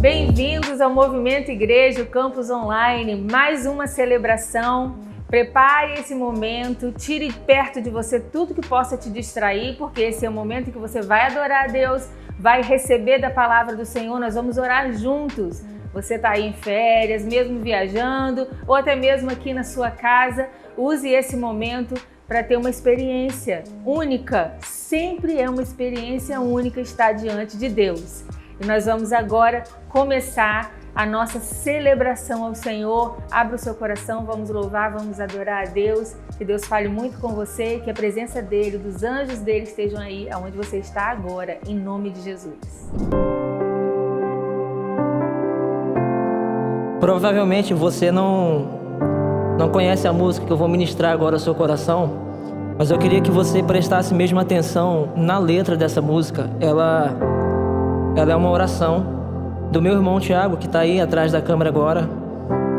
Bem-vindos ao Movimento Igreja, o Campus Online, mais uma celebração Prepare esse momento, tire perto de você tudo que possa te distrair, porque esse é o momento em que você vai adorar a Deus, vai receber da palavra do Senhor, nós vamos orar juntos. Você está aí em férias, mesmo viajando, ou até mesmo aqui na sua casa, use esse momento para ter uma experiência única. Sempre é uma experiência única estar diante de Deus. E nós vamos agora começar a nossa celebração ao Senhor. Abra o seu coração, vamos louvar, vamos adorar a Deus. Que Deus fale muito com você, que a presença dEle, dos anjos dEle estejam aí onde você está agora, em nome de Jesus. Provavelmente você não conhece a música que eu vou ministrar agora ao seu coração, mas eu queria que você prestasse mesmo atenção na letra dessa música. Ela é uma oração do meu irmão Tiago, que está aí atrás da câmera agora,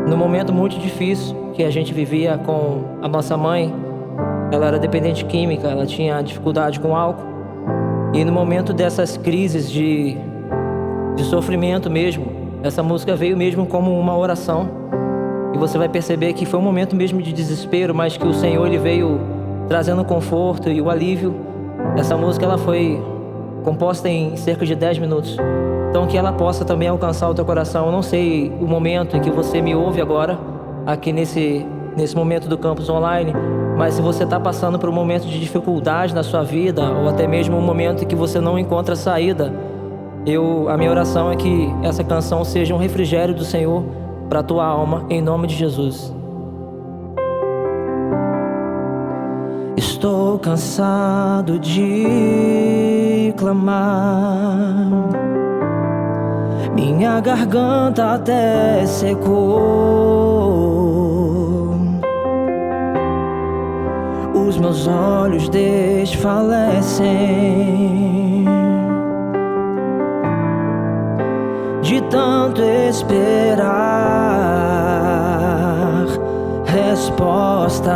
num momento muito difícil que a gente vivia com a nossa mãe. Ela era dependente química, ela tinha dificuldade com álcool, e no momento dessas crises de sofrimento mesmo, essa música veio mesmo como uma oração, e você vai perceber que foi um momento mesmo de desespero, mas que o Senhor ele veio trazendo o conforto e o alívio. Essa música ela foi composta em cerca de 10 minutos. Então que ela possa também alcançar o teu coração. Eu não sei o momento em que você me ouve agora, aqui nesse momento do campus online, mas se você está passando por um momento de dificuldade na sua vida, ou até mesmo um momento em que você não encontra saída, a minha oração é que essa canção seja um refrigério do Senhor para a tua alma, em nome de Jesus. Estou cansado de clamar, minha garganta até secou, os meus olhos desfalecem de tanto esperar respostas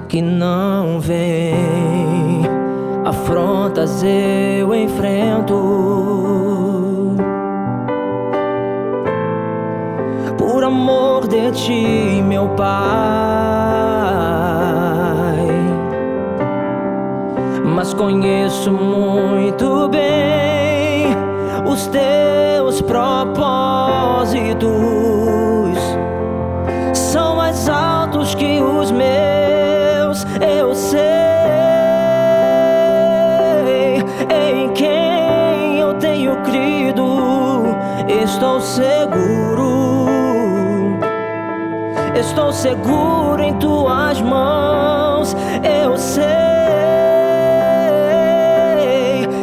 que não vêm, afrontas eu enfrento. Por amor de ti, meu Pai, mas conheço muito bem os teus propósitos, são mais altos que os meus. Eu sei em quem eu tenho crido, estou seguro em tuas mãos. Eu sei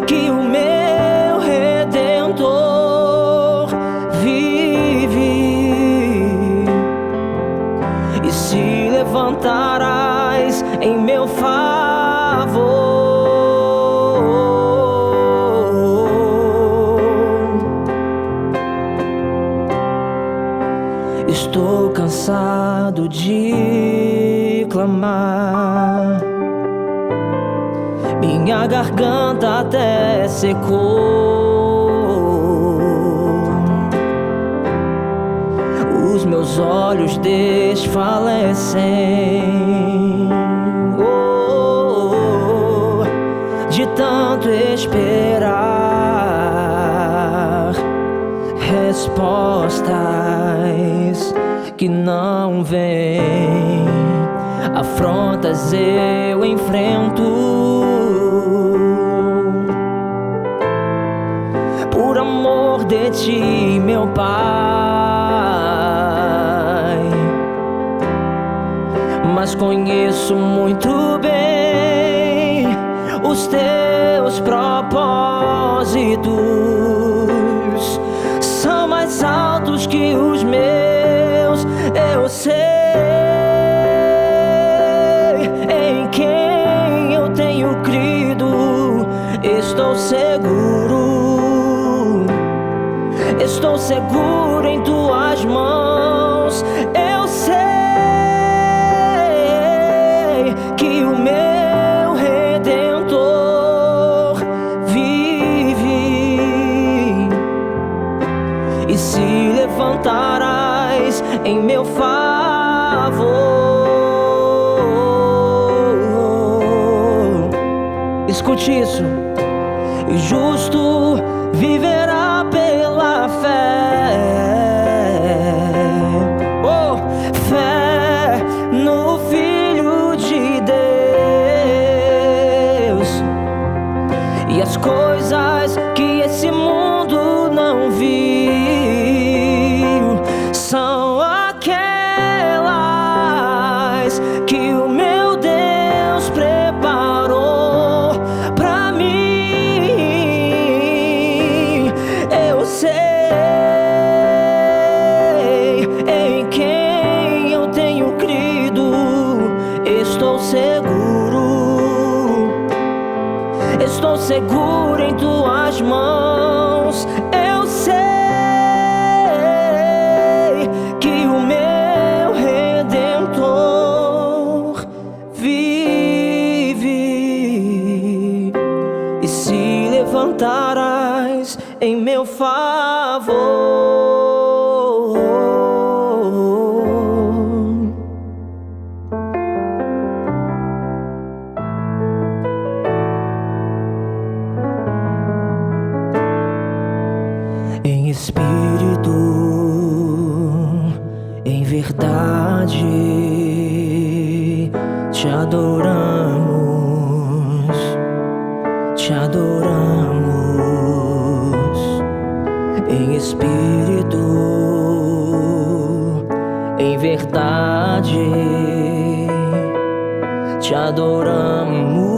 que o meu Redentor vive e se levantarás em meu favor. Estou cansado de clamar, minha garganta até secou, os meus olhos desfalecem, de tanto esperar respostas que não vêm, afrontas eu enfrento. Por amor de ti, meu Pai, mas conheço muito bem os teus propósitos, são mais altos que os meus. Eu sei em quem eu tenho crido, estou seguro em tuas mãos. Eu sei que o meu Redentor vive e se levantarás em meu favor. Escute isso. O justo viverá pela fé. Oh, fé no Filho de Deus. E as coisas que esse mundo não viu são aquelas que o meu Deus preparou pra mim. Eu sei em quem eu tenho crido, estou seguro em tuas mãos. Eu sei que o meu Redentor vive e se levantarás em meu favor. Em espírito, em verdade, te adoramos, te adoramos. Em espírito, em verdade, te adoramos,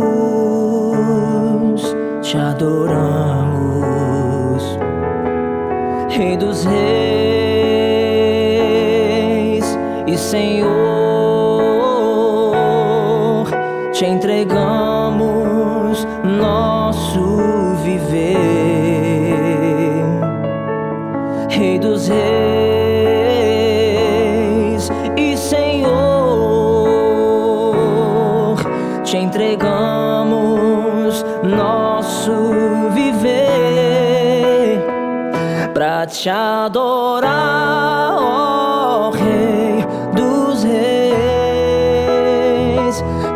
te adoramos. Rei dos reis e Senhor, te entregamos nosso viver. Rei dos reis e Senhor, te entregamos nosso viver pra te adorar, ó Rei dos reis.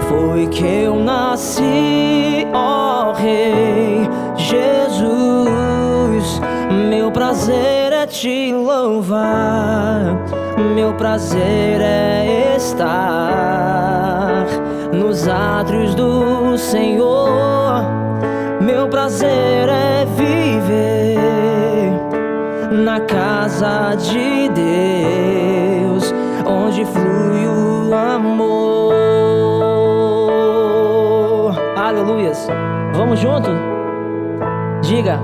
Foi que eu nasci, ó Rei Jesus. Meu prazer é te louvar, meu prazer é estar nos átrios do Senhor. Meu prazer é viver na casa de Deus, onde flui o amor. Aleluias. Vamos junto? Diga.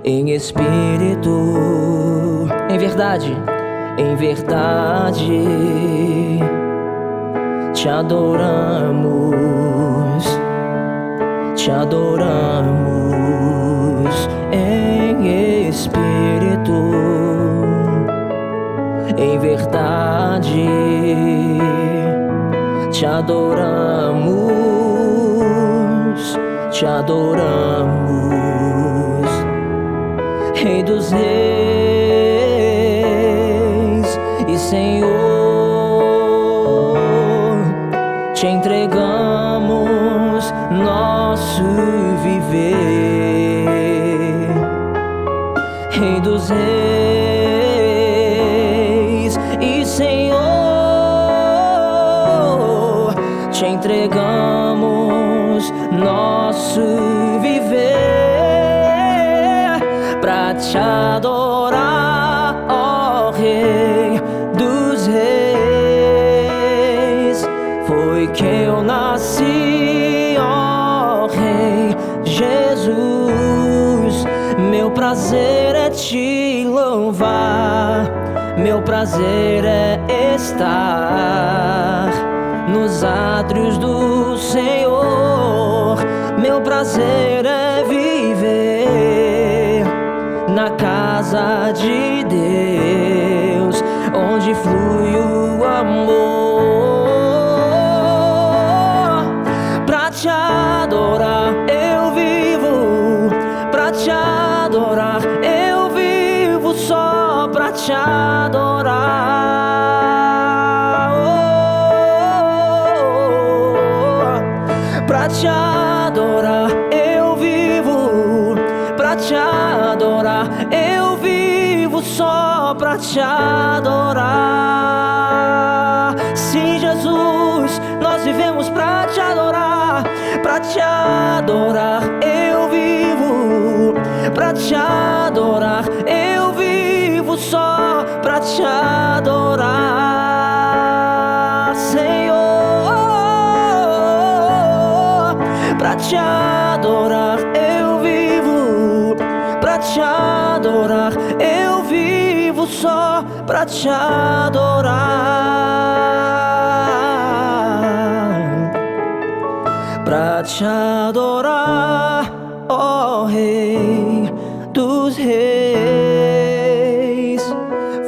Em espírito, em verdade, te adoramos, te adoramos. Em espírito, em verdade, te adoramos, te adoramos. Rei dos reis e Senhor, te entregamos nosso viver. Rei dos reis e Senhor, te entregamos nosso viver pra te adorar, ó Rei dos reis. Foi que eu nasci, ó Rei Jesus. Meu prazer é te louvar, meu prazer é estar nos átrios do Senhor. Meu prazer é viver na casa de Deus, onde flui o amor. Pra te adorar eu vivo, pra te adorar eu vivo, só pra te adorar. Oh, te adorar. Eu vivo só pra te adorar. Sim, Jesus, nós vivemos pra te adorar, pra te adorar. Eu vivo pra te adorar. Eu vivo só pra te adorar, Senhor, pra te adorar. Eu vivo pra te adorar. Eu vivo só pra te adorar, pra te adorar, ó Rei dos Reis.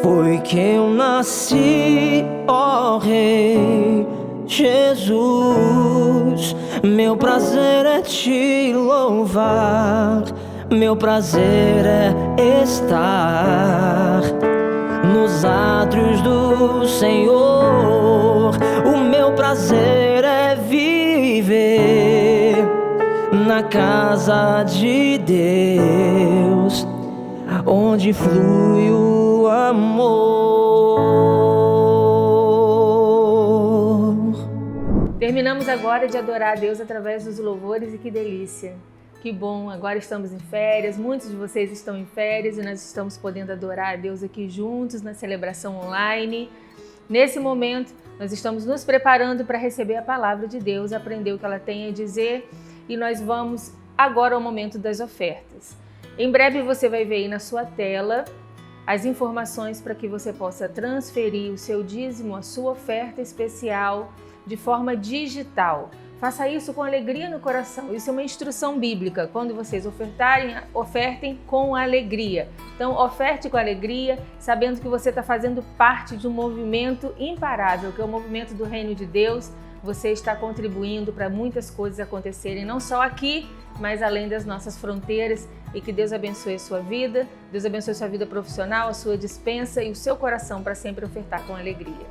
Foi que eu nasci, ó Rei Jesus. Meu prazer é te louvar, meu prazer é estar nos átrios do Senhor. O meu prazer é viver na casa de Deus, onde flui o amor. Terminamos agora de adorar a Deus através dos louvores e que delícia! Que bom, agora estamos em férias, muitos de vocês estão em férias e nós estamos podendo adorar a Deus aqui juntos na celebração online. Nesse momento, nós estamos nos preparando para receber a palavra de Deus, aprender o que ela tem a dizer, e nós vamos agora ao momento das ofertas. Em breve você vai ver aí na sua tela as informações para que você possa transferir o seu dízimo, a sua oferta especial de forma digital. Faça isso com alegria no coração. Isso é uma instrução bíblica. Quando vocês ofertarem, ofertem com alegria. Então, oferte com alegria, sabendo que você está fazendo parte de um movimento imparável, que é o movimento do Reino de Deus. Você está contribuindo para muitas coisas acontecerem, não só aqui, mas além das nossas fronteiras. E que Deus abençoe a sua vida, Deus abençoe a sua vida profissional, a sua despensa e o seu coração para sempre ofertar com alegria.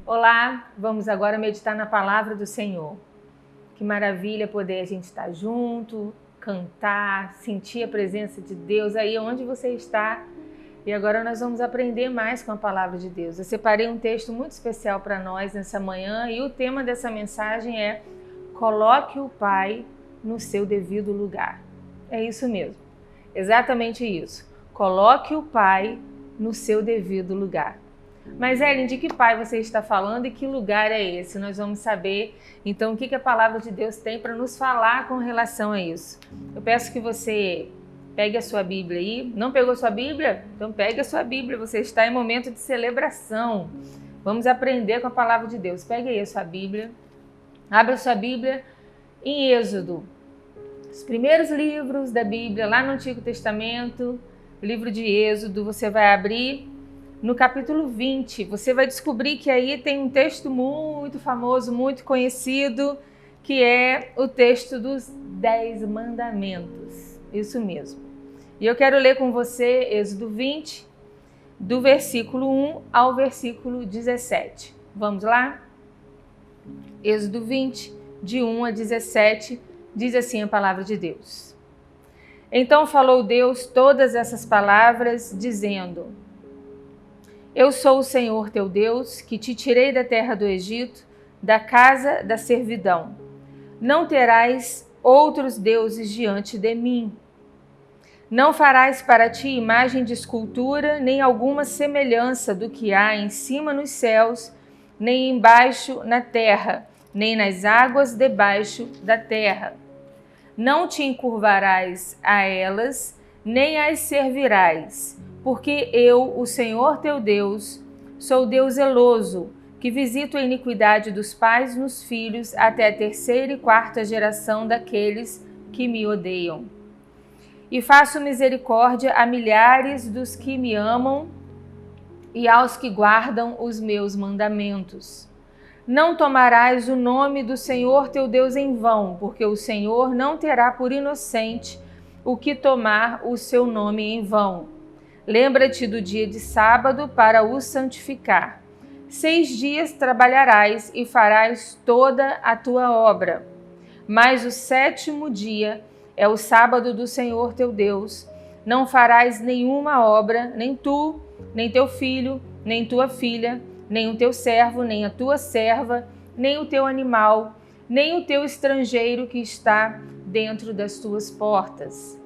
Olá, vamos agora meditar na palavra do Senhor. Que maravilha poder a gente estar junto, cantar, sentir a presença de Deus aí onde você está. E agora nós vamos aprender mais com a palavra de Deus. Eu separei um texto muito especial para nós nessa manhã e o tema dessa mensagem é: coloque o Pai no seu devido lugar. É isso mesmo, exatamente isso. Coloque o Pai no seu devido lugar. Mas, Ellen, de que pai você está falando e que lugar é esse? Nós vamos saber, então, o que a palavra de Deus tem para nos falar com relação a isso. Eu peço que você pegue a sua Bíblia aí. Não pegou sua Bíblia? Então, pegue a sua Bíblia. Você está em momento de celebração. Vamos aprender com a palavra de Deus. Pegue aí a sua Bíblia. Abra a sua Bíblia em Êxodo. Os primeiros livros da Bíblia, lá no Antigo Testamento, o livro de Êxodo, você vai abrir no capítulo 20, você vai descobrir que aí tem um texto muito famoso, muito conhecido, que é o texto dos 10 mandamentos. Isso mesmo. E eu quero ler com você Êxodo 20, do versículo 1 ao versículo 17. Vamos lá? Êxodo 20, de 1 a 17, diz assim a palavra de Deus. Então falou Deus todas essas palavras, dizendo: Eu sou o Senhor teu Deus, que te tirei da terra do Egito, da casa da servidão. Não terás outros deuses diante de mim. Não farás para ti imagem de escultura, nem alguma semelhança do que há em cima nos céus, nem embaixo na terra, nem nas águas debaixo da terra. Não te encurvarás a elas, nem as servirás, porque eu, o Senhor teu Deus, sou Deus zeloso, que visito a iniquidade dos pais nos filhos até a 3ª e 4ª geração daqueles que me odeiam. E faço misericórdia a milhares dos que me amam e aos que guardam os meus mandamentos. Não tomarás o nome do Senhor teu Deus em vão, porque o Senhor não terá por inocente o que tomar o seu nome em vão. Lembra-te do dia de sábado para o santificar. 6 dias trabalharás e farás toda a tua obra. Mas o 7º dia é o sábado do Senhor teu Deus. Não farás nenhuma obra, nem tu, nem teu filho, nem tua filha, nem o teu servo, nem a tua serva, nem o teu animal, nem o teu estrangeiro que está dentro das tuas portas.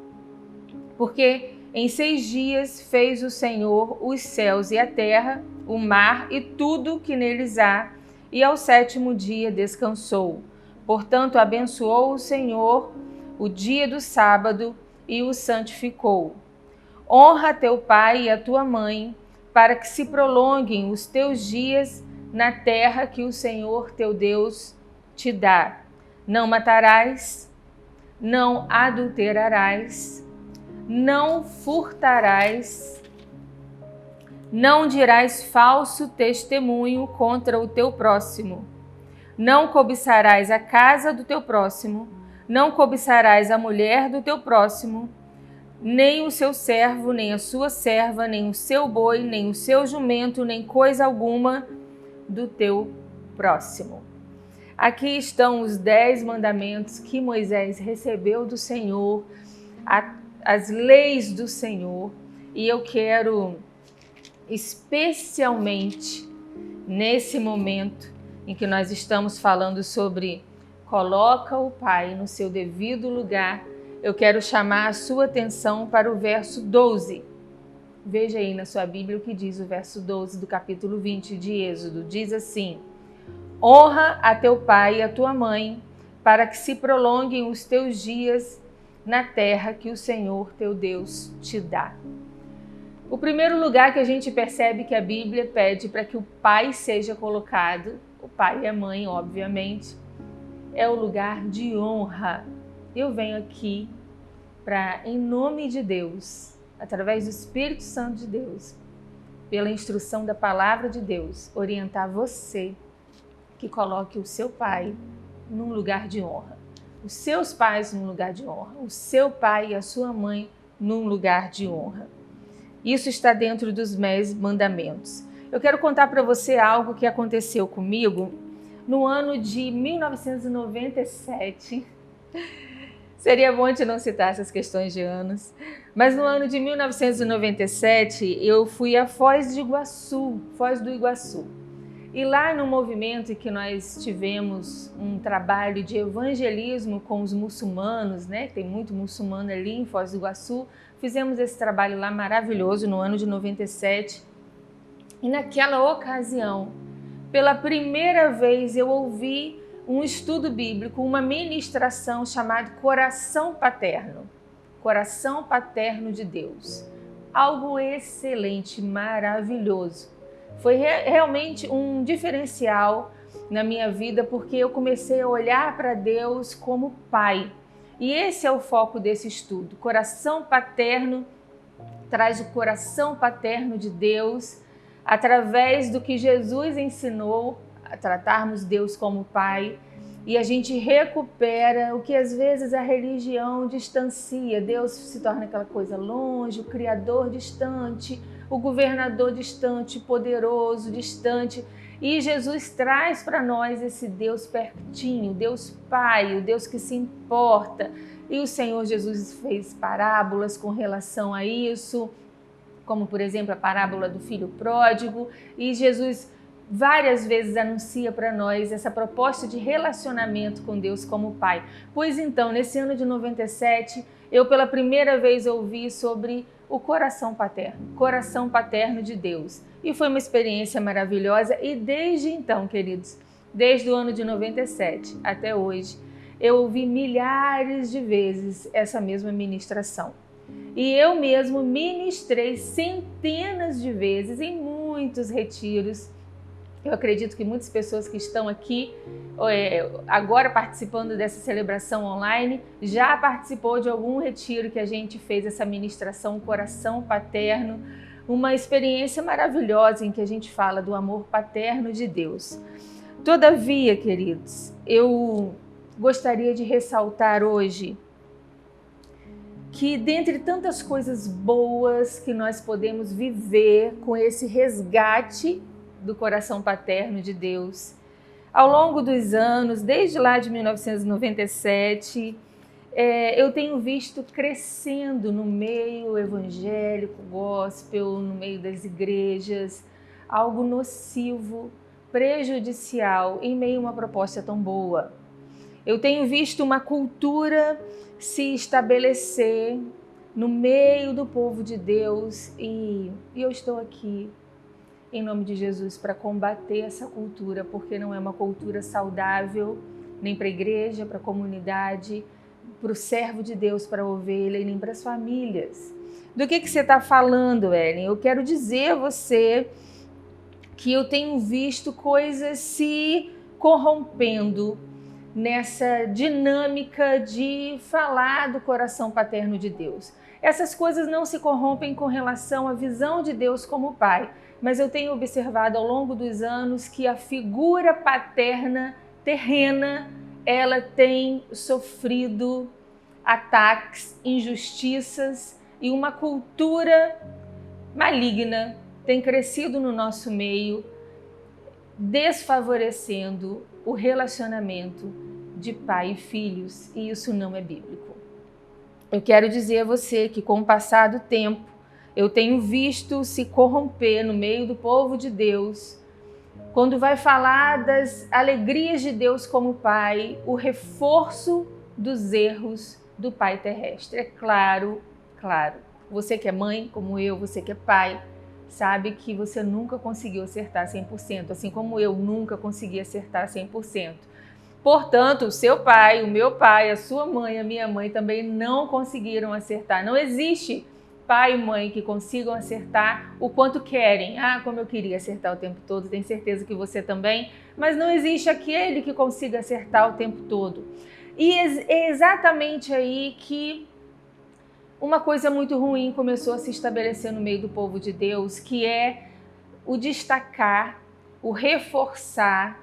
Porque em 6 dias fez o Senhor os céus e a terra, o mar e tudo que neles há, e ao 7º dia descansou. Portanto, abençoou o Senhor o dia do sábado e o santificou. Honra teu pai e a tua mãe, para que se prolonguem os teus dias na terra que o Senhor teu Deus te dá. Não matarás, não adulterarás, não furtarás, não dirás falso testemunho contra o teu próximo, não cobiçarás a casa do teu próximo, não cobiçarás a mulher do teu próximo, nem o seu servo, nem a sua serva, nem o seu boi, nem o seu jumento, nem coisa alguma do teu próximo. Aqui estão os 10 mandamentos que Moisés recebeu do Senhor, as leis do Senhor, e eu quero especialmente nesse momento em que nós estamos falando sobre coloca o pai no seu devido lugar, eu quero chamar a sua atenção para o verso 12. Veja aí na sua Bíblia o que diz o verso 12 do capítulo 20 de Êxodo. Diz assim: honra a teu pai e a tua mãe, para que se prolonguem os teus dias na terra que o Senhor teu Deus te dá. O primeiro lugar que a gente percebe que a Bíblia pede para que o pai seja colocado, o pai e a mãe, obviamente, é o lugar de honra. Eu venho aqui para, em nome de Deus, através do Espírito Santo de Deus, pela instrução da palavra de Deus, orientar você que coloque o seu pai num lugar de honra, os seus pais num lugar de honra, o seu pai e a sua mãe num lugar de honra. Isso está dentro dos 10 mandamentos. Eu quero contar para você algo que aconteceu comigo no ano de 1997. Seria bom de não citar essas questões de anos, mas no ano de 1997 eu fui a Foz do Iguaçu. E lá no movimento em que nós tivemos um trabalho de evangelismo com os muçulmanos, né? Tem muito muçulmano ali em Foz do Iguaçu. Fizemos esse trabalho lá maravilhoso no ano de 97. E naquela ocasião, pela primeira vez eu ouvi um estudo bíblico, uma ministração chamada Coração Paterno. Coração Paterno de Deus. Algo excelente, maravilhoso. Foi realmente um diferencial na minha vida, porque eu comecei a olhar para Deus como Pai. E esse é o foco desse estudo. Coração Paterno traz o coração paterno de Deus através do que Jesus ensinou a tratarmos Deus como Pai, e a gente recupera o que às vezes a religião distancia. Deus se torna aquela coisa longe, o Criador distante, o governador distante, poderoso, distante. E Jesus traz para nós esse Deus pertinho, Deus Pai, o Deus que se importa. E o Senhor Jesus fez parábolas com relação a isso, como por exemplo a parábola do filho pródigo, e Jesus várias vezes anuncia para nós essa proposta de relacionamento com Deus como Pai. Pois então, nesse ano de 97, eu pela primeira vez ouvi sobre o coração paterno de Deus. E foi uma experiência maravilhosa e desde então, queridos, desde o ano de 97 até hoje, eu ouvi milhares de vezes essa mesma ministração. E eu mesmo ministrei centenas de vezes em muitos retiros. Eu acredito que muitas pessoas que estão aqui agora participando dessa celebração online já participou de algum retiro que a gente fez essa ministração Coração Paterno, uma experiência maravilhosa em que a gente fala do amor paterno de Deus. Todavia, queridos, eu gostaria de ressaltar hoje que dentre tantas coisas boas que nós podemos viver com esse resgate do coração paterno de Deus, ao longo dos anos, desde lá de 1997, eu tenho visto crescendo no meio evangélico, gospel, no meio das igrejas, algo nocivo, prejudicial, em meio a uma proposta tão boa. Eu tenho visto uma cultura se estabelecer no meio do povo de Deus e eu estou aqui em nome de Jesus para combater essa cultura, porque não é uma cultura saudável, nem para a igreja, para a comunidade, para o servo de Deus, para a ovelha e nem para as famílias. Do que você está falando, Ellen? Eu quero dizer a você que eu tenho visto coisas se corrompendo nessa dinâmica de falar do coração paterno de Deus. Essas coisas não se corrompem com relação à visão de Deus como Pai, mas eu tenho observado ao longo dos anos que a figura paterna terrena, ela tem sofrido ataques, injustiças e uma cultura maligna tem crescido no nosso meio, desfavorecendo o relacionamento de pai e filhos, e isso não é bíblico. Eu quero dizer a você que com o passar do tempo, eu tenho visto se corromper no meio do povo de Deus, quando vai falar das alegrias de Deus como Pai, o reforço dos erros do Pai terrestre. É claro, você que é mãe como eu, você que é pai, sabe que você nunca conseguiu acertar 100%, assim como eu nunca consegui acertar 100%. Portanto, o seu pai, o meu pai, a sua mãe, a minha mãe também não conseguiram acertar. Não existe pai e mãe que consigam acertar o quanto querem. Ah, como eu queria acertar o tempo todo, tenho certeza que você também, mas não existe aquele que consiga acertar o tempo todo. E é exatamente aí que uma coisa muito ruim começou a se estabelecer no meio do povo de Deus, que é o destacar, o reforçar,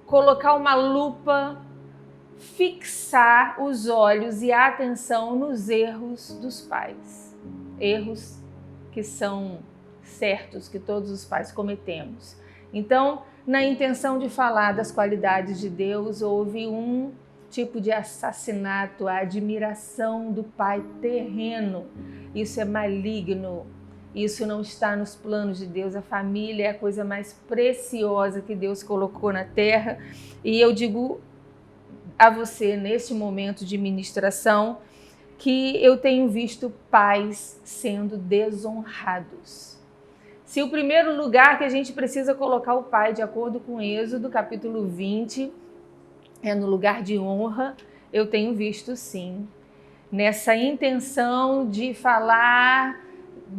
colocar uma lupa, fixar os olhos e a atenção nos erros dos pais. Erros que são certos, que todos os pais cometemos. Então, na intenção de falar das qualidades de Deus, houve um tipo de assassinato, a admiração do pai terreno. Isso é maligno, isso não está nos planos de Deus. A família é a coisa mais preciosa que Deus colocou na terra. E eu digo a você, neste momento de ministração, que eu tenho visto pais sendo desonrados. Se o primeiro lugar que a gente precisa colocar o pai, de acordo com Êxodo, capítulo 20, é no lugar de honra, eu tenho visto sim, nessa intenção de falar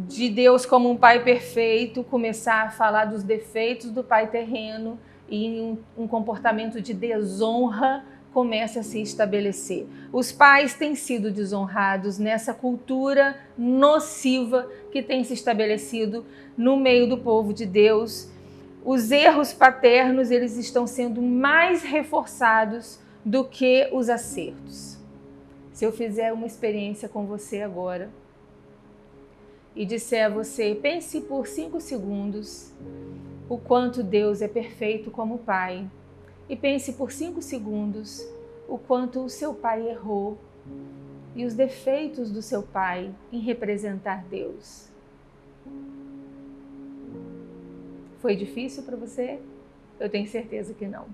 de Deus como um pai perfeito, começar a falar dos defeitos do pai terreno e um comportamento de desonra começa a se estabelecer. Os pais têm sido desonrados nessa cultura nociva que tem se estabelecido no meio do povo de Deus. Os erros paternos, eles estão sendo mais reforçados do que os acertos. Se eu fizer uma experiência com você agora e disser a você, pense por 5 segundos o quanto Deus é perfeito como Pai, e pense por 5 segundos o quanto o seu pai errou e os defeitos do seu pai em representar Deus. Foi difícil para você? Eu tenho certeza que não.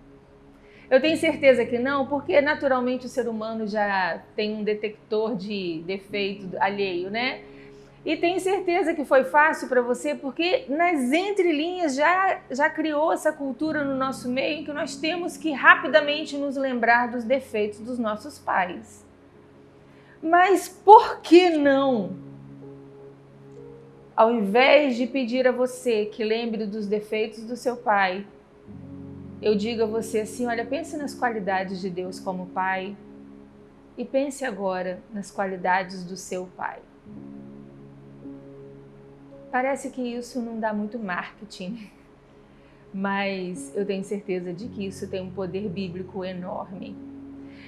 Eu tenho certeza que não, porque naturalmente o ser humano já tem um detector de defeito alheio, né? E tenho certeza que foi fácil para você, porque nas entrelinhas já criou essa cultura no nosso meio que nós temos que rapidamente nos lembrar dos defeitos dos nossos pais. Mas por que não? Ao invés de pedir a você que lembre dos defeitos do seu pai, eu digo a você assim, olha, pense nas qualidades de Deus como pai e pense agora nas qualidades do seu pai. Parece que isso não dá muito marketing, mas eu tenho certeza de que isso tem um poder bíblico enorme.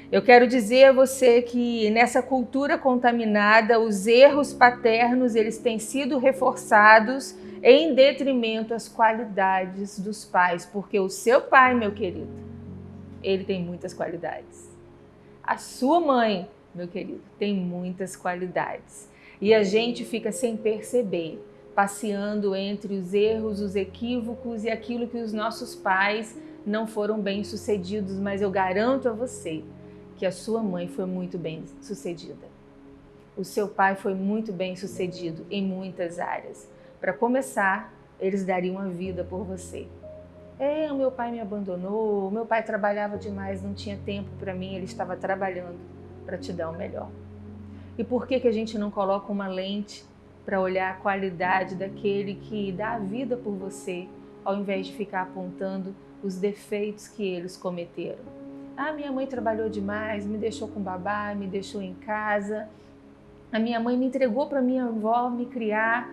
Eu quero dizer a você que nessa cultura contaminada, os erros paternos eles têm sido reforçados em detrimento às qualidades dos pais, porque o seu pai, meu querido, ele tem muitas qualidades. A sua mãe, meu querido, tem muitas qualidades. E a gente fica sem perceber, passeando entre os erros, os equívocos e aquilo que os nossos pais não foram bem sucedidos, mas eu garanto a você que a sua mãe foi muito bem sucedida. O seu pai foi muito bem sucedido em muitas áreas. Para começar, eles dariam a vida por você. O meu pai me abandonou, o meu pai trabalhava demais, não tinha tempo para mim, ele estava trabalhando para te dar o melhor. E por que a gente não coloca uma lente para olhar a qualidade daquele que dá a vida por você, ao invés de ficar apontando os defeitos que eles cometeram? Minha mãe trabalhou demais, me deixou com babá, me deixou em casa. A minha mãe me entregou para minha avó me criar.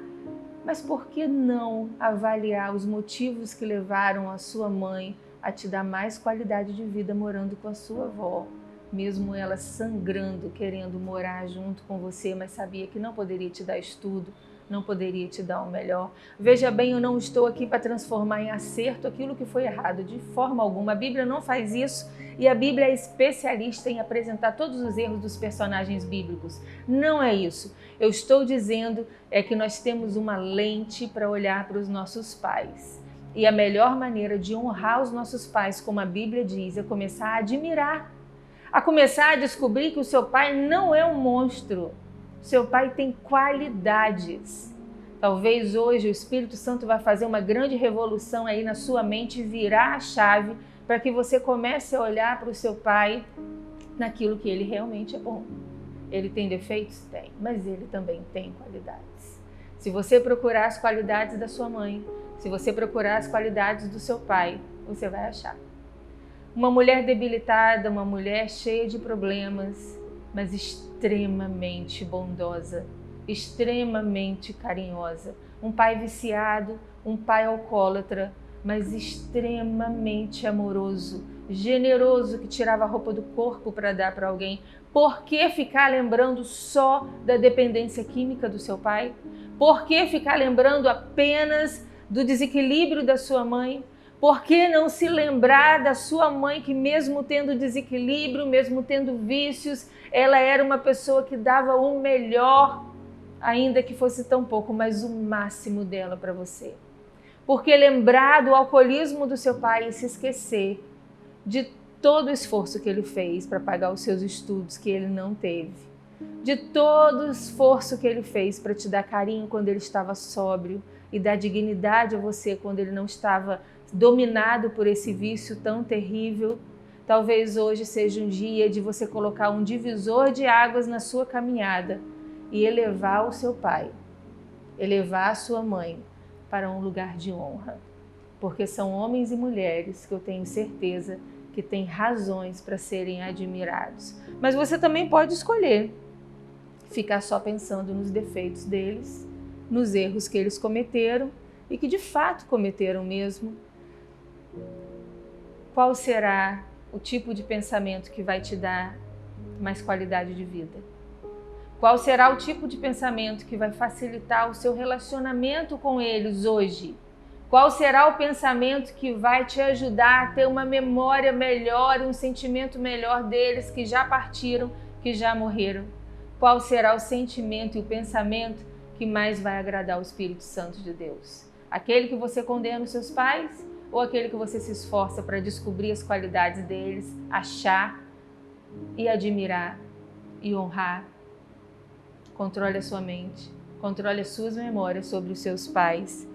Mas por que não avaliar os motivos que levaram a sua mãe a te dar mais qualidade de vida morando com a sua avó? Mesmo ela sangrando, querendo morar junto com você, mas sabia que não poderia te dar estudo, não poderia te dar o melhor. Veja bem, eu não estou aqui para transformar em acerto aquilo que foi errado, de forma alguma. A Bíblia não faz isso e a Bíblia é especialista em apresentar todos os erros dos personagens bíblicos. Não é isso. Eu estou dizendo que nós temos uma lente para olhar para os nossos pais. E a melhor maneira de honrar os nossos pais, como a Bíblia diz, é começar a admirar, a começar a descobrir que o seu pai não é um monstro. Seu pai tem qualidades. Talvez hoje o Espírito Santo vai fazer uma grande revolução aí na sua mente e virar a chave para que você comece a olhar para o seu pai naquilo que ele realmente é bom. Ele tem defeitos? Tem, mas ele também tem qualidades. Se você procurar as qualidades da sua mãe, se você procurar as qualidades do seu pai, você vai achar. Uma mulher debilitada, uma mulher cheia de problemas, mas extremamente bondosa, extremamente carinhosa. Um pai viciado, um pai alcoólatra, mas extremamente amoroso, generoso, que tirava a roupa do corpo para dar para alguém. Por que ficar lembrando só da dependência química do seu pai? Por que ficar lembrando apenas do desequilíbrio da sua mãe? Por que não se lembrar da sua mãe que mesmo tendo desequilíbrio, mesmo tendo vícios, ela era uma pessoa que dava o melhor, ainda que fosse tão pouco, mas o máximo dela para você? Por que lembrar do alcoolismo do seu pai e se esquecer de todo o esforço que ele fez para pagar os seus estudos que ele não teve? De todo o esforço que ele fez para te dar carinho quando ele estava sóbrio e dar dignidade a você quando ele não estava dominado por esse vício tão terrível? Talvez hoje seja um dia de você colocar um divisor de águas na sua caminhada e elevar o seu pai, elevar a sua mãe para um lugar de honra. Porque são homens e mulheres que eu tenho certeza que têm razões para serem admirados. Mas você também pode escolher ficar só pensando nos defeitos deles, nos erros que eles cometeram e que de fato cometeram mesmo. Qual será o tipo de pensamento que vai te dar mais qualidade de vida? Qual será o tipo de pensamento que vai facilitar o seu relacionamento com eles hoje? Qual será o pensamento que vai te ajudar a ter uma memória melhor, um sentimento melhor deles que já partiram, que já morreram? Qual será o sentimento e o pensamento que mais vai agradar o Espírito Santo de Deus? Aquele que você condena os seus pais ou aquele que você se esforça para descobrir as qualidades deles, achar e admirar e honrar? Controle a sua mente, controle as suas memórias sobre os seus pais.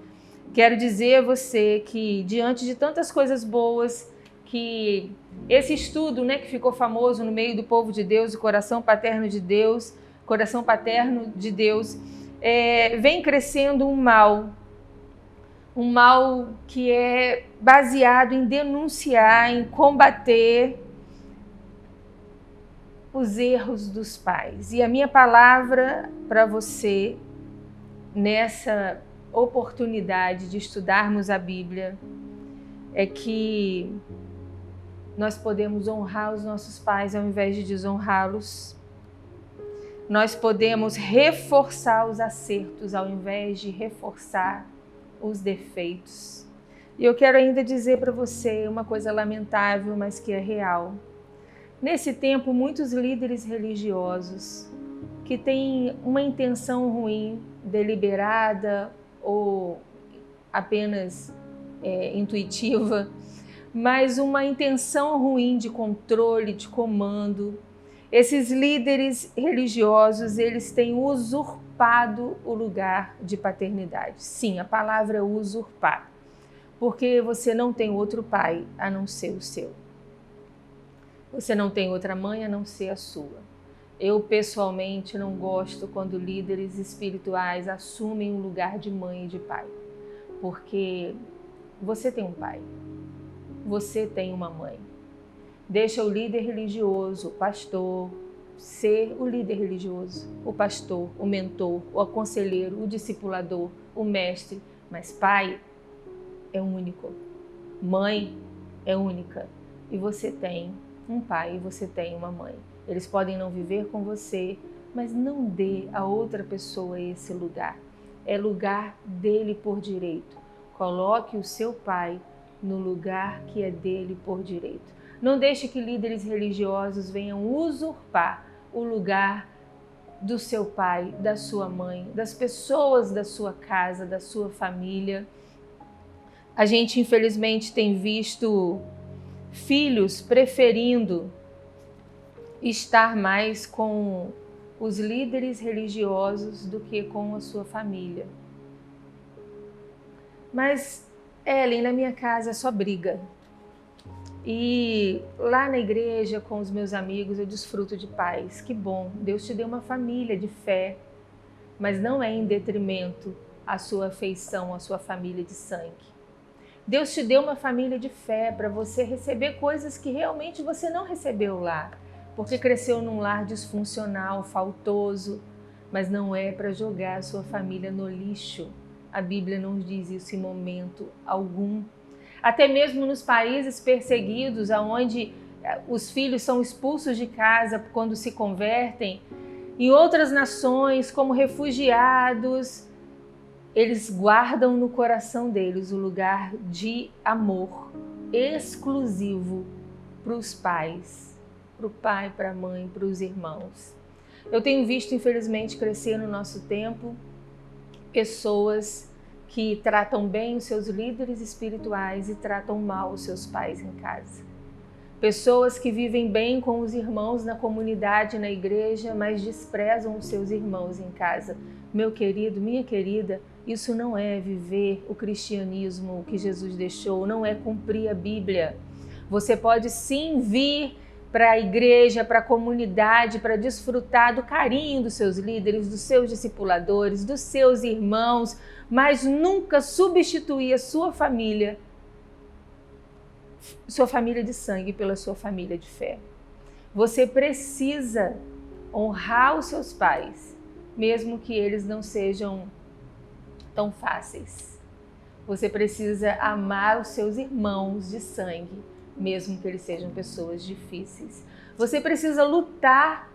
Quero dizer a você que, diante de tantas coisas boas, que esse estudo, né, que ficou famoso no meio do povo de Deus, o coração paterno de Deus, vem crescendo um mal que é baseado em denunciar, em combater os erros dos pais. E a minha palavra para você, nessa oportunidade de estudarmos a Bíblia, é que nós podemos honrar os nossos pais ao invés de desonrá-los. Nós podemos reforçar os acertos ao invés de reforçar os defeitos. E eu quero ainda dizer para você uma coisa lamentável, mas que é real. Nesse tempo, muitos líderes religiosos que têm uma intenção ruim, deliberada ou apenas intuitiva, mas uma intenção ruim de controle, de comando. Esses líderes religiosos, eles têm usurpado o lugar de paternidade. Sim, a palavra é usurpar, porque você não tem outro pai a não ser o seu. Você não tem outra mãe a não ser a sua. Eu, pessoalmente, não gosto quando líderes espirituais assumem o lugar de mãe e de pai, porque você tem um pai, você tem uma mãe. Deixa o líder religioso, o pastor, ser o líder religioso, o pastor, o mentor, o aconselheiro, o discipulador, o mestre. Mas pai é único, mãe é única. E você tem um pai e você tem uma mãe. Eles podem não viver com você, mas não dê a outra pessoa esse lugar. É lugar dele por direito. Coloque o seu pai no lugar que é dele por direito. Não deixe que líderes religiosos venham usurpar o lugar do seu pai, da sua mãe, das pessoas da sua casa, da sua família. A gente, infelizmente, tem visto filhos preferindo estar mais com os líderes religiosos do que com a sua família. Mas, Ellen, na minha casa é só briga. E lá na igreja, com os meus amigos, eu desfruto de paz. Que bom, Deus te deu uma família de fé, mas não é em detrimento à sua afeição, à sua família de sangue. Deus te deu uma família de fé para você receber coisas que realmente você não recebeu lá, porque cresceu num lar disfuncional, faltoso, mas não é para jogar a sua família no lixo. A Bíblia não diz isso em momento algum. Até mesmo nos países perseguidos, onde os filhos são expulsos de casa quando se convertem, em outras nações, como refugiados, eles guardam no coração deles o lugar de amor exclusivo para os pais, para o pai, para a mãe, para os irmãos. Eu tenho visto, infelizmente, crescer no nosso tempo pessoas que tratam bem os seus líderes espirituais e tratam mal os seus pais em casa. Pessoas que vivem bem com os irmãos na comunidade, na igreja, mas desprezam os seus irmãos em casa. Meu querido, minha querida, isso não é viver o cristianismo que Jesus deixou, não é cumprir a Bíblia. Você pode sim vir para a igreja, para a comunidade, para desfrutar do carinho dos seus líderes, dos seus discipuladores, dos seus irmãos, mas nunca substituir a sua família de sangue pela sua família de fé. Você precisa honrar os seus pais, mesmo que eles não sejam tão fáceis. Você precisa amar os seus irmãos de sangue, mesmo que eles sejam pessoas difíceis. Você precisa lutar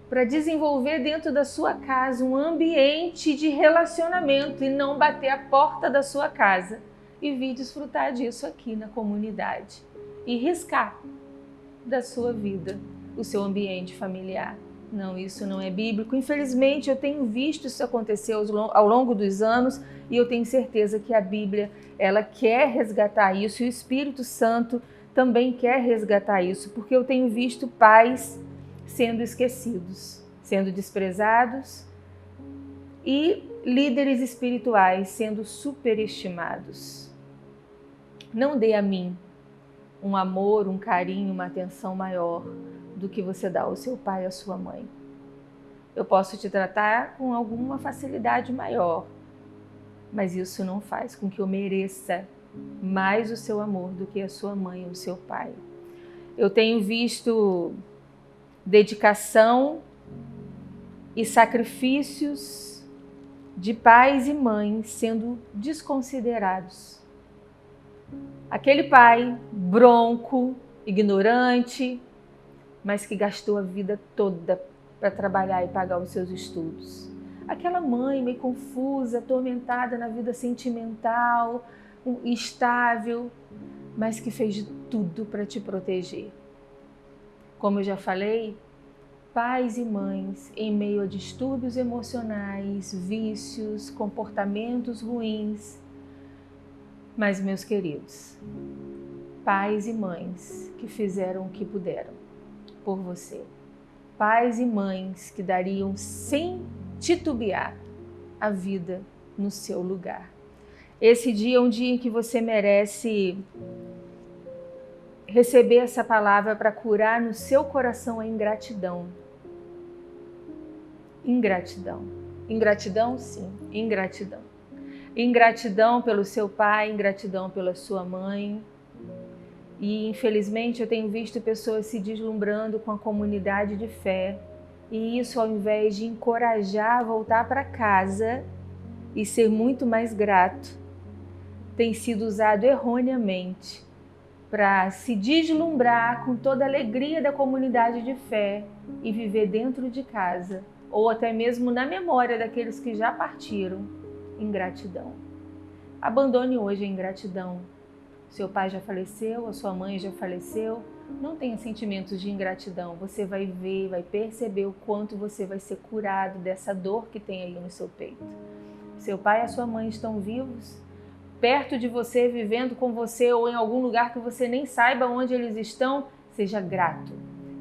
para desenvolver dentro da sua casa um ambiente de relacionamento e não bater a porta da sua casa e vir desfrutar disso aqui na comunidade e riscar da sua vida o seu ambiente familiar. Não, isso não é bíblico. Infelizmente, eu tenho visto isso acontecer ao longo dos anos e eu tenho certeza que a Bíblia, ela quer resgatar isso e o Espírito Santo também quer resgatar isso, porque eu tenho visto pais sendo esquecidos, sendo desprezados e líderes espirituais sendo superestimados. Não dê a mim um amor, um carinho, uma atenção maior do que você dá ao seu pai e à sua mãe. Eu posso te tratar com alguma facilidade maior, mas isso não faz com que eu mereça mais o seu amor do que a sua mãe ou o seu pai. Eu tenho visto dedicação e sacrifícios de pais e mães sendo desconsiderados. Aquele pai bronco, ignorante, mas que gastou a vida toda para trabalhar e pagar os seus estudos. Aquela mãe meio confusa, atormentada na vida sentimental, instável, mas que fez de tudo para te proteger. Como eu já falei, pais e mães em meio a distúrbios emocionais, vícios, comportamentos ruins. Mas, meus queridos, pais e mães que fizeram o que puderam por você. Pais e mães que dariam sem titubear a vida no seu lugar. Esse dia é um dia em que você merece receber essa palavra para curar no seu coração a ingratidão. Ingratidão. Ingratidão, sim, ingratidão. Ingratidão pelo seu pai, ingratidão pela sua mãe. E infelizmente eu tenho visto pessoas se deslumbrando com a comunidade de fé. E isso, ao invés de encorajar a voltar para casa e ser muito mais grato, tem sido usado erroneamente para se deslumbrar com toda a alegria da comunidade de fé e viver dentro de casa, ou até mesmo na memória daqueles que já partiram. Ingratidão. Abandone hoje a ingratidão. Seu pai já faleceu, a sua mãe já faleceu. Não tenha sentimentos de ingratidão. Você vai ver, vai perceber o quanto você vai ser curado dessa dor que tem aí no seu peito. Seu pai e a sua mãe estão vivos, perto de você, vivendo com você ou em algum lugar que você nem saiba onde eles estão. Seja grato.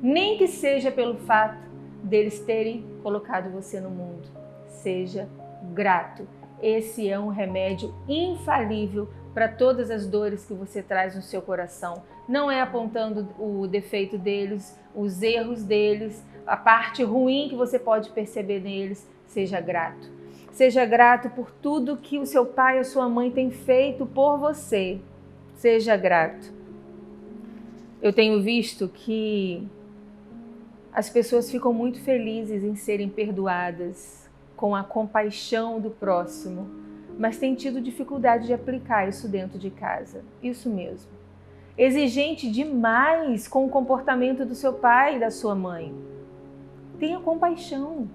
Nem que seja pelo fato deles terem colocado você no mundo. Seja grato. Esse é um remédio infalível para todas as dores que você traz no seu coração. Não é apontando o defeito deles, os erros deles, a parte ruim que você pode perceber neles. Seja grato. Seja grato por tudo que o seu pai e a sua mãe têm feito por você. Seja grato. Eu tenho visto que as pessoas ficam muito felizes em serem perdoadas, com a compaixão do próximo, mas tem tido dificuldade de aplicar isso dentro de casa. Isso mesmo. Exigente demais com o comportamento do seu pai e da sua mãe. Tenha compaixão.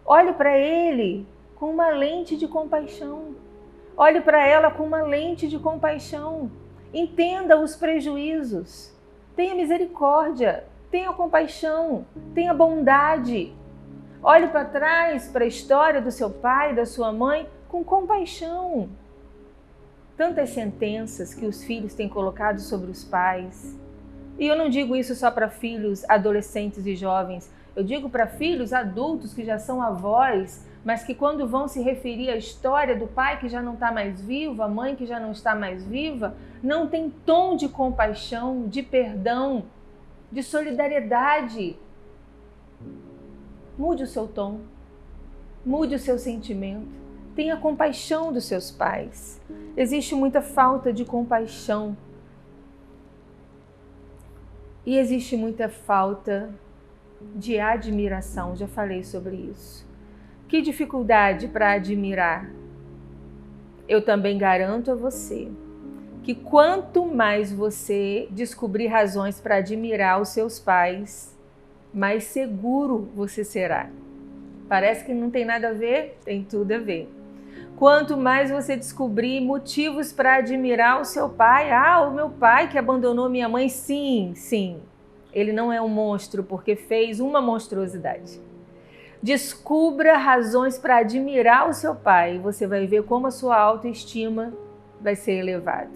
Olhe para ele com uma lente de compaixão. Olhe para ela com uma lente de compaixão. Entenda os prejuízos. Tenha misericórdia. Tenha compaixão. Tenha bondade. Olhe para trás, para a história do seu pai, da sua mãe, com compaixão. Tantas sentenças que os filhos têm colocado sobre os pais. E eu não digo isso só para filhos adolescentes e jovens. Eu digo para filhos adultos que já são avós, mas que quando vão se referir à história do pai que já não está mais vivo, a mãe que já não está mais viva, não tem tom de compaixão, de perdão, de solidariedade. Mude o seu tom, mude o seu sentimento, tenha compaixão dos seus pais. Existe muita falta de compaixão e existe muita falta de admiração, já falei sobre isso. Que dificuldade para admirar? Eu também garanto a você que quanto mais você descobrir razões para admirar os seus pais, mais seguro você será. Parece que não tem nada a ver? Tem tudo a ver. Quanto mais você descobrir motivos para admirar o seu pai, o meu pai que abandonou minha mãe, sim, Ele não é um monstro porque fez uma monstruosidade. Descubra razões para admirar o seu pai e você vai ver como a sua autoestima vai ser elevada.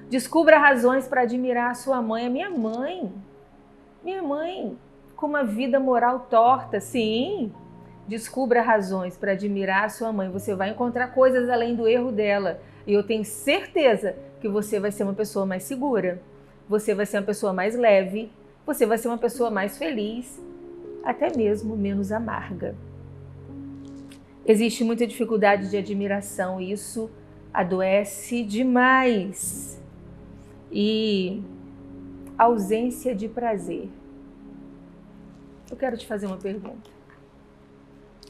Descubra razões para admirar a sua mãe. Minha mãe, com uma vida moral torta, sim. Descubra razões para admirar a sua mãe. Você vai encontrar coisas além do erro dela. E eu tenho certeza que você vai ser uma pessoa mais segura. Você vai ser uma pessoa mais leve. Você vai ser uma pessoa mais feliz. Até mesmo menos amarga. Existe muita dificuldade de admiração e isso adoece demais. E ausência de prazer. Eu quero te fazer uma pergunta.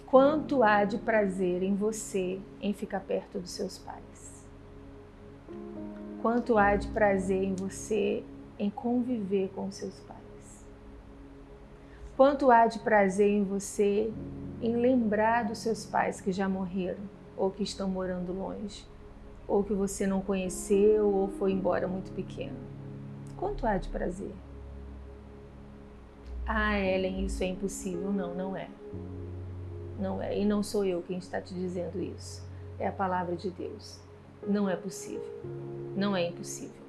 Quanto há de prazer em você em ficar perto dos seus pais? Quanto há de prazer em você em conviver com os seus pais? Quanto há de prazer em você em lembrar dos seus pais que já morreram ou que estão morando longe? Ou que você não conheceu ou foi embora muito pequeno? Quanto há de prazer? Ah, Ellen, isso é impossível. Não, não é. Não é. E não sou eu quem está te dizendo isso. É a palavra de Deus. Não é possível. Não é impossível.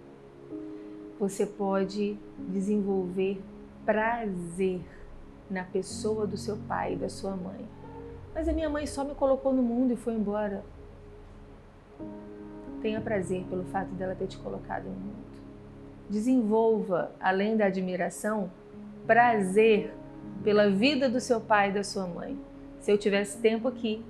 Você pode desenvolver prazer na pessoa do seu pai e da sua mãe. Mas a minha mãe só me colocou no mundo e foi embora. Tenha prazer pelo fato dela ter te colocado no mundo. Desenvolva, além da admiração, prazer pela vida do seu pai e da sua mãe. Se eu tivesse tempo aqui,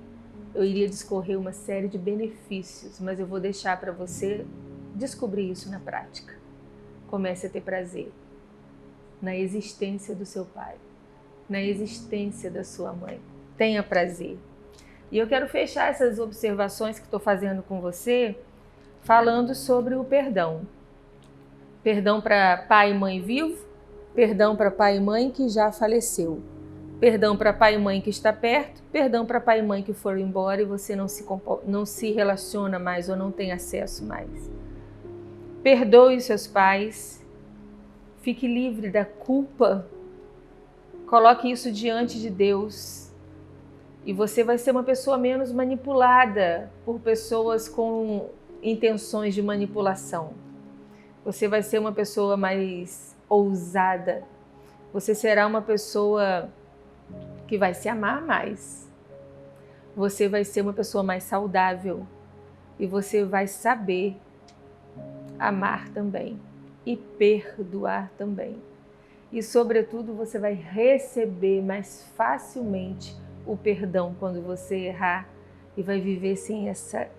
eu iria discorrer uma série de benefícios, mas eu vou deixar para você descobrir isso na prática. Comece a ter prazer na existência do seu pai, na existência da sua mãe. Tenha prazer. E eu quero fechar essas observações que estou fazendo com você falando sobre o perdão. Perdão para pai e mãe vivo, perdão para pai e mãe que já faleceu, perdão para pai e mãe que está perto, perdão para pai e mãe que foram embora e você não se relaciona mais ou não tem acesso mais. Perdoe os seus pais, fique livre da culpa, coloque isso diante de Deus e você vai ser uma pessoa menos manipulada por pessoas com intenções de manipulação. Você vai ser uma pessoa mais ousada. Você será uma pessoa que vai se amar mais. Você vai ser uma pessoa mais saudável. E você vai saber amar também. E perdoar também. E, sobretudo, você vai receber mais facilmente o perdão quando você errar. E vai viver sem essa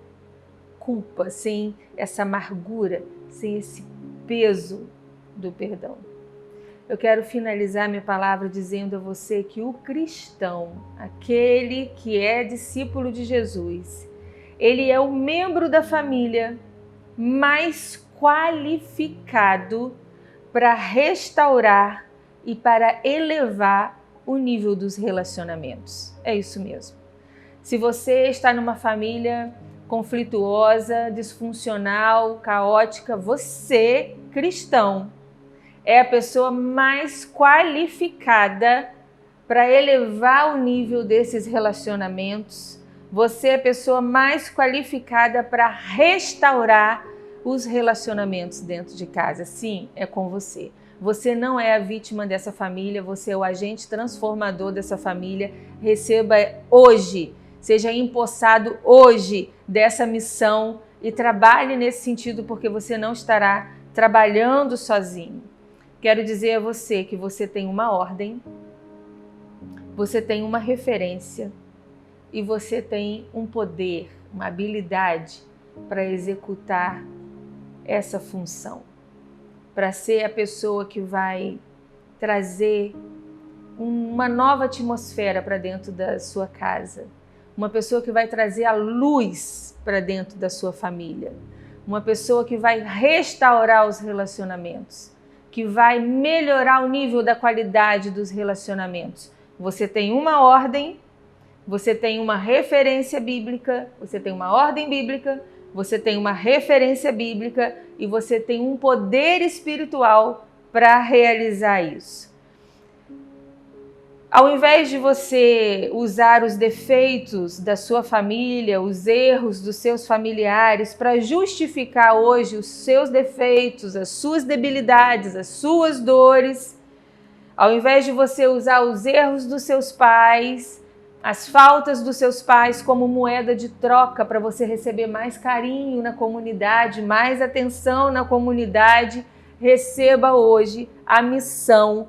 culpa, sem essa amargura, sem esse peso do perdão. Eu quero finalizar minha palavra dizendo a você que o cristão, aquele que é discípulo de Jesus, ele é o membro da família mais qualificado para restaurar e para elevar o nível dos relacionamentos. É isso mesmo. Se você está numa família conflituosa, disfuncional, caótica, você, cristão, é a pessoa mais qualificada para elevar o nível desses relacionamentos. Você é a pessoa mais qualificada para restaurar os relacionamentos dentro de casa. Sim, é com você. Você não é a vítima dessa família, você é o agente transformador dessa família. Receba hoje, seja empossado hoje dessa missão e trabalhe nesse sentido, porque você não estará trabalhando sozinho. Quero dizer a você que você tem uma ordem, você tem uma referência e você tem um poder, uma habilidade para executar essa função, para ser a pessoa que vai trazer uma nova atmosfera para dentro da sua casa, uma pessoa que vai trazer a luz para dentro da sua família, uma pessoa que vai restaurar os relacionamentos, que vai melhorar o nível da qualidade dos relacionamentos. Você tem uma ordem, você tem uma referência bíblica, você tem uma ordem bíblica, você tem uma referência bíblica e você tem um poder espiritual para realizar isso. Ao invés de você usar os defeitos da sua família, os erros dos seus familiares para justificar hoje os seus defeitos, as suas debilidades, as suas dores, ao invés de você usar os erros dos seus pais, as faltas dos seus pais como moeda de troca para você receber mais carinho na comunidade, mais atenção na comunidade, receba hoje a missão,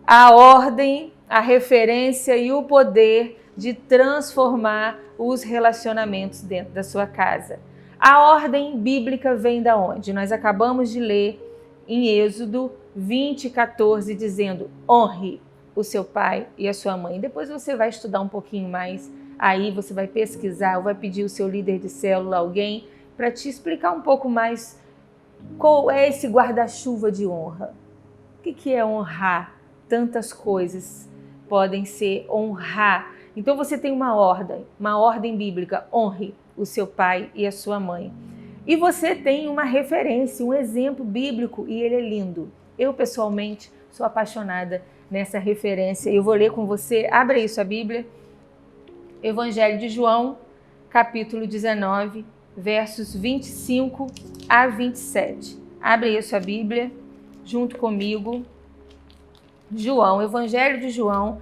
a ordem, a referência e o poder de transformar os relacionamentos dentro da sua casa. A ordem bíblica vem da onde? Nós acabamos de ler em Êxodo 20:14, dizendo: honre o seu pai e a sua mãe. Depois você vai estudar um pouquinho mais, aí você vai pesquisar, ou vai pedir o seu líder de célula, alguém, para te explicar um pouco mais qual é esse guarda-chuva de honra. O que é honrar? Tantas coisas podem ser honrar. Então você tem uma ordem bíblica: honre o seu pai e a sua mãe. E você tem uma referência, um exemplo bíblico, e ele é lindo. Eu, pessoalmente, sou apaixonada nessa referência. Eu vou ler com você, abre aí sua Bíblia, Evangelho de João, capítulo 19, versos 25 a 27. Abre aí sua Bíblia, junto comigo. João, Evangelho de João,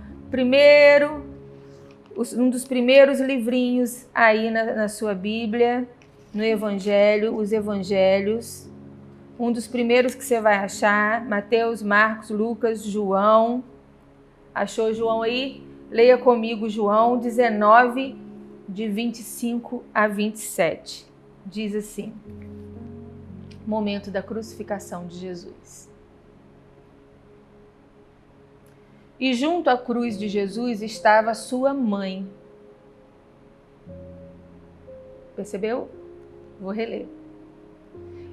um dos primeiros livrinhos aí na sua Bíblia, no Evangelho, os Evangelhos. Um dos primeiros que você vai achar, Mateus, Marcos, Lucas, João. Achou João aí? Leia comigo João 19, de 25 a 27. Diz assim: momento da crucificação de Jesus. E junto à cruz de Jesus estava sua mãe. Percebeu? Vou reler.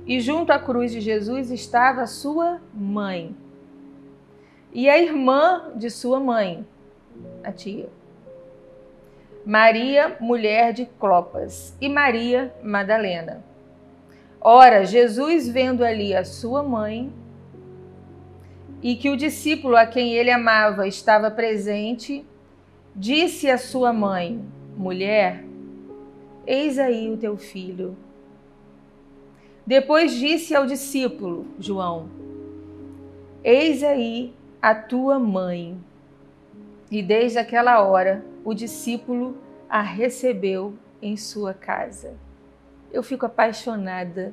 E junto à cruz de Jesus estava sua mãe. E a irmã de sua mãe, a tia. Maria, mulher de Clopas, e Maria Madalena. Ora, Jesus, vendo ali a sua mãe, e que o discípulo a quem ele amava estava presente, disse à sua mãe: mulher, eis aí o teu filho. Depois disse ao discípulo, João: eis aí a tua mãe. E desde aquela hora, o discípulo a recebeu em sua casa. Eu fico apaixonada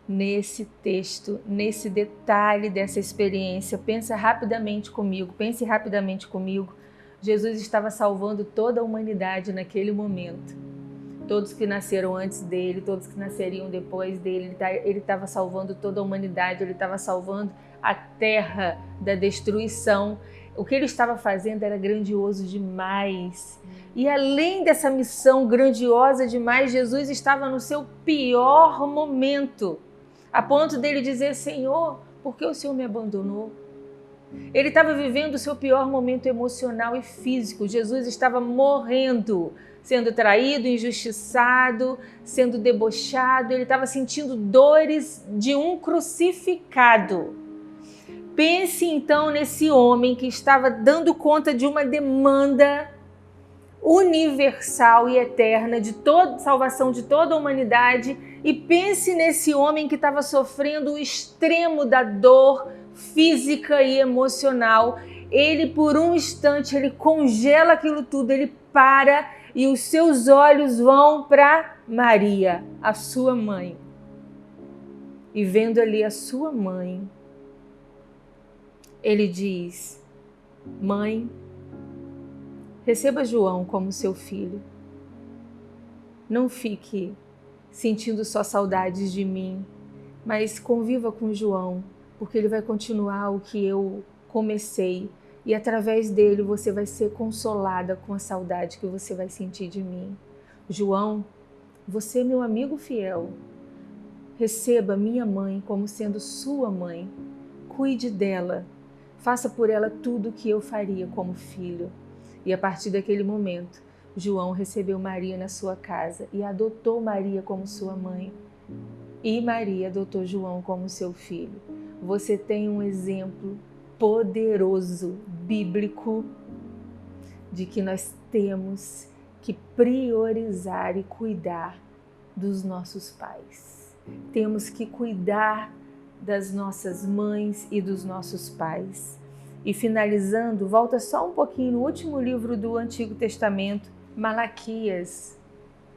nesse texto, nesse detalhe dessa experiência. Pense rapidamente comigo. Jesus estava salvando toda a humanidade naquele momento. Todos que nasceram antes dele, todos que nasceriam depois dele, ele estava salvando toda a humanidade, ele estava salvando a terra da destruição. O que ele estava fazendo era grandioso demais. E além dessa missão grandiosa demais, Jesus estava no seu pior momento, a ponto dele dizer: Senhor, por que o Senhor me abandonou? Ele estava vivendo o seu pior momento emocional e físico. Jesus estava morrendo, sendo traído, injustiçado, sendo debochado. Ele estava sentindo dores de um crucificado. Pense então nesse homem que estava dando conta de uma demanda universal e eterna de salvação de toda a humanidade, e pense nesse homem que estava sofrendo o extremo da dor física e emocional. Ele, por um instante, ele congela aquilo tudo, ele para e os seus olhos vão para Maria, a sua mãe. E vendo ali a sua mãe, ele diz: mãe, receba João como seu filho. Não fique sentindo só saudades de mim, mas conviva com João, porque ele vai continuar o que eu comecei. E através dele você vai ser consolada com a saudade que você vai sentir de mim. João, você é meu amigo fiel. Receba minha mãe como sendo sua mãe. Cuide dela. Faça por ela tudo o que eu faria como filho. E a partir daquele momento, João recebeu Maria na sua casa e adotou Maria como sua mãe. E Maria adotou João como seu filho. Você tem um exemplo poderoso, bíblico, de que nós temos que priorizar e cuidar dos nossos pais. Temos que cuidar das nossas mães e dos nossos pais. E finalizando, volta só um pouquinho no último livro do Antigo Testamento, Malaquias,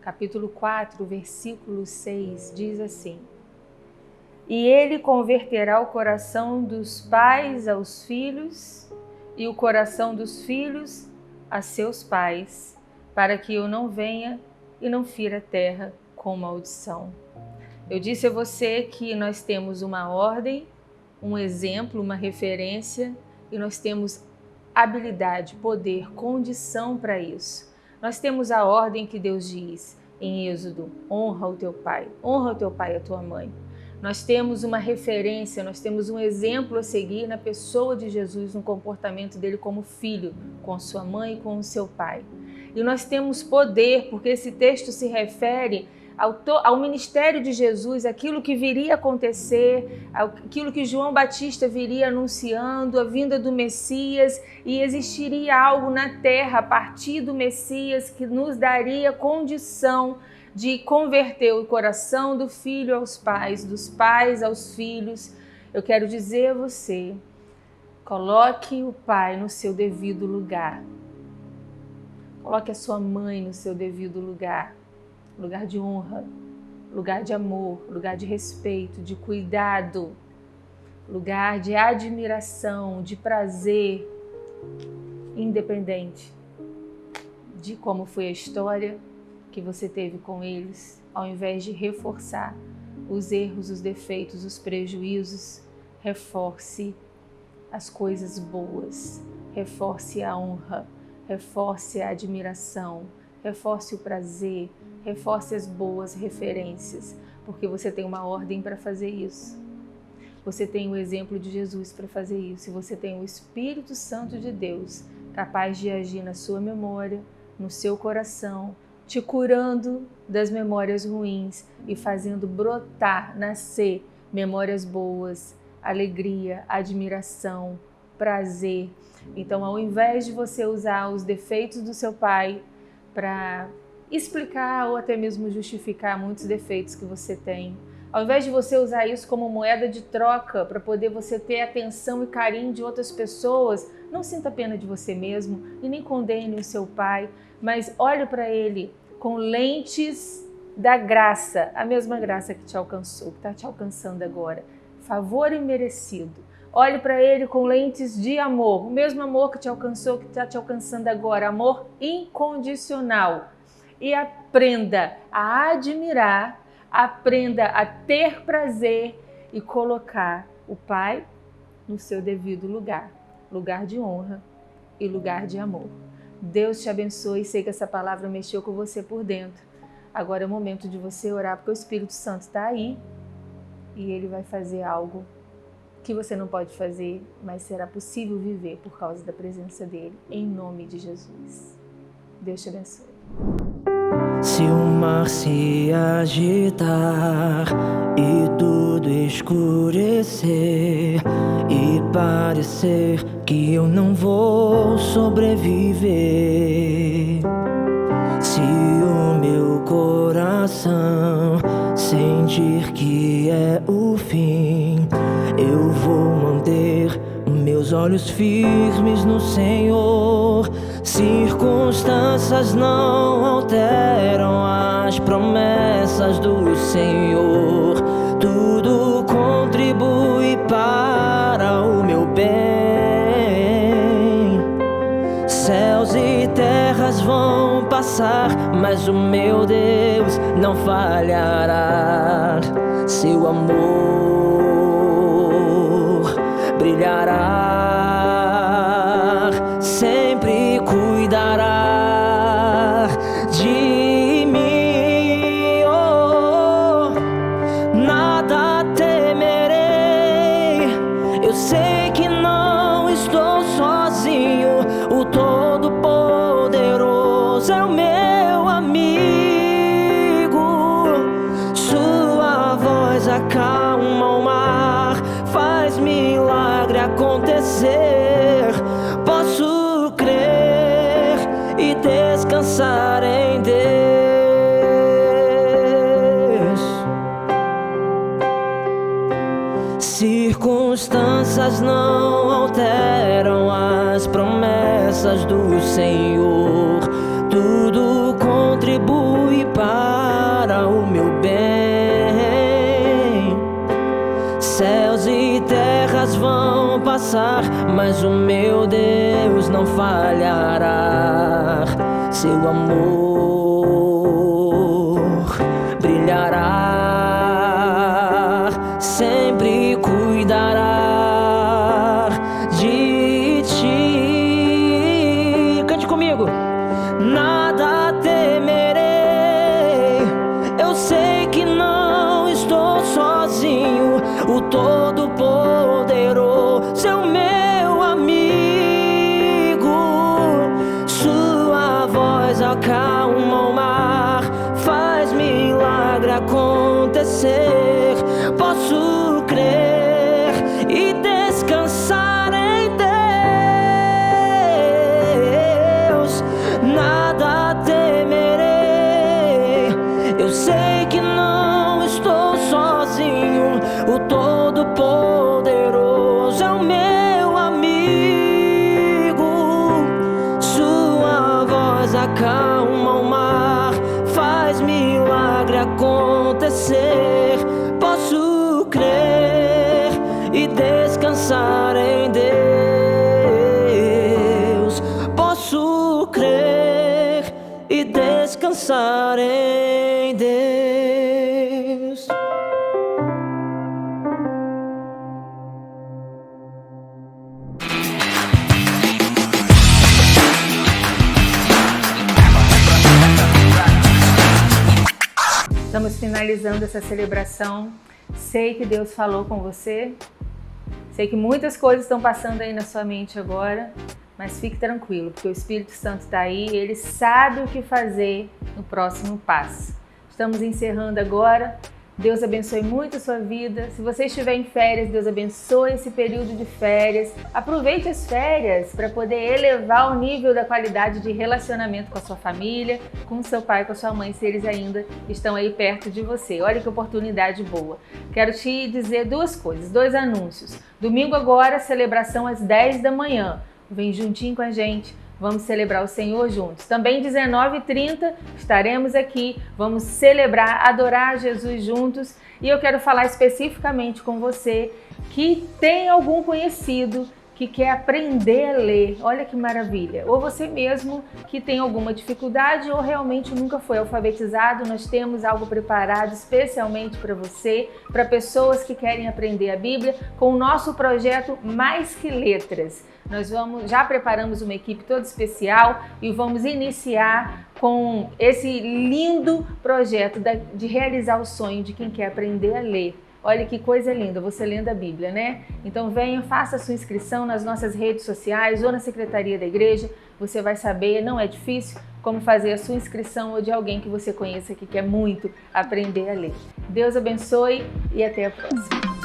capítulo 4, versículo 6, diz assim: E ele converterá o coração dos pais aos filhos e o coração dos filhos a seus pais, para que eu não venha e não fira a terra com maldição. Eu disse a você que nós temos uma ordem, um exemplo, uma referência, e nós temos habilidade, poder, condição para isso. Nós temos a ordem que Deus diz em Êxodo: honra o teu pai e a tua mãe. Nós temos uma referência, nós temos um exemplo a seguir na pessoa de Jesus, no comportamento dele como filho, com sua mãe e com o seu pai. E nós temos poder, porque esse texto se refere ao ministério de Jesus, aquilo que viria a acontecer, aquilo que João Batista viria anunciando, a vinda do Messias, e existiria algo na terra a partir do Messias que nos daria condição de converter o coração do filho aos pais, dos pais aos filhos. Eu quero dizer a você, coloque o pai no seu devido lugar. Coloque a sua mãe no seu devido lugar. Lugar de honra, lugar de amor, lugar de respeito, de cuidado, lugar de admiração, de prazer, independente de como foi a história que você teve com eles, ao invés de reforçar os erros, os defeitos, os prejuízos, reforce as coisas boas, reforce a honra, reforce a admiração, reforce o prazer, reforce as boas referências, porque você tem uma ordem para fazer isso. Você tem o exemplo de Jesus para fazer isso, e você tem o Espírito Santo de Deus capaz de agir na sua memória, no seu coração, te curando das memórias ruins e fazendo brotar, nascer memórias boas, alegria, admiração, prazer. Então, ao invés de você usar os defeitos do seu pai para explicar ou até mesmo justificar muitos defeitos que você tem, ao invés de você usar isso como moeda de troca para poder você ter atenção e carinho de outras pessoas, não sinta pena de você mesmo e nem condene o seu pai, mas olhe para ele com lentes da graça, a mesma graça que te alcançou, que está te alcançando agora, favor imerecido. Olhe para ele com lentes de amor, o mesmo amor que te alcançou, que está te alcançando agora, amor incondicional. E aprenda a admirar, aprenda a ter prazer e colocar o pai no seu devido lugar, lugar de honra e lugar de amor. Deus te abençoe, sei que essa palavra mexeu com você por dentro. Agora é o momento de você orar, porque o Espírito Santo está aí e ele vai fazer algo que você não pode fazer, mas será possível viver por causa da presença dele, em nome de Jesus. Deus te abençoe. Se o mar se agitar e tudo escurecer e parecer que eu não vou sobreviver, se o meu coração sentir que é o fim, eu vou manter meus olhos firmes no Senhor. Circunstâncias não alteram as promessas do Senhor. Tudo contribui para o meu bem. Céus e terras vão passar, mas o meu Deus não falhará. Seu amor brilhará, sempre cuidará de mim. Oh, nada temerei, eu sei que não estou sozinho. O Todo-Poderoso é o meu amigo. Sua voz acalma o mar, faz milagre acontecer. Posso crer descansar em Deus. Circunstâncias não alteram as promessas do Senhor. Tudo contribui para o meu bem. Céus e terras vão passar, mas o meu Deus não falhará. Seu amor brilhará, sempre cuidará de ti. Cante comigo. Nada temerei, eu sei que não estou sozinho. O Todo-Poderoso é o meu amigo. Sua voz acalma o mar, faz milagre acontecer. Posso crer e descansar em Deus. Nada temerei, eu sei que não estou sozinho. O Todo-Poderoso é o meu amigo. Sua voz acalma o mar, faz milagre acontecer. Posso crer e descansar em Deus. Posso crer e descansar em Deus. Estamos finalizando essa celebração. Sei que Deus falou com você. Sei que muitas coisas estão passando aí na sua mente agora, mas fique tranquilo, porque o Espírito Santo está aí e Ele sabe o que fazer no próximo passo. Estamos encerrando agora. Deus abençoe muito a sua vida. Se você estiver em férias, Deus abençoe esse período de férias. Aproveite as férias para poder elevar o nível da qualidade de relacionamento com a sua família, com o seu pai, com a sua mãe, se eles ainda estão aí perto de você. Olha que oportunidade boa. Quero te dizer duas coisas, dois anúncios. Domingo agora, celebração às 10 da manhã. Vem juntinho com a gente. Vamos celebrar o Senhor juntos. Também 19h30 estaremos aqui, vamos celebrar, adorar Jesus juntos. E eu quero falar especificamente com você que tem algum conhecido que quer aprender a ler. Olha que maravilha! Ou você mesmo que tem alguma dificuldade ou realmente nunca foi alfabetizado, nós temos algo preparado especialmente para você, para pessoas que querem aprender a Bíblia, com o nosso projeto Mais Que Letras. Nós já preparamos uma equipe toda especial e vamos iniciar com esse lindo projeto de realizar o sonho de quem quer aprender a ler. Olha que coisa linda, você lendo a Bíblia, né? Então venha, faça a sua inscrição nas nossas redes sociais ou na secretaria da igreja. Você vai saber, não é difícil, como fazer a sua inscrição ou de alguém que você conheça que quer muito aprender a ler. Deus abençoe e até a próxima.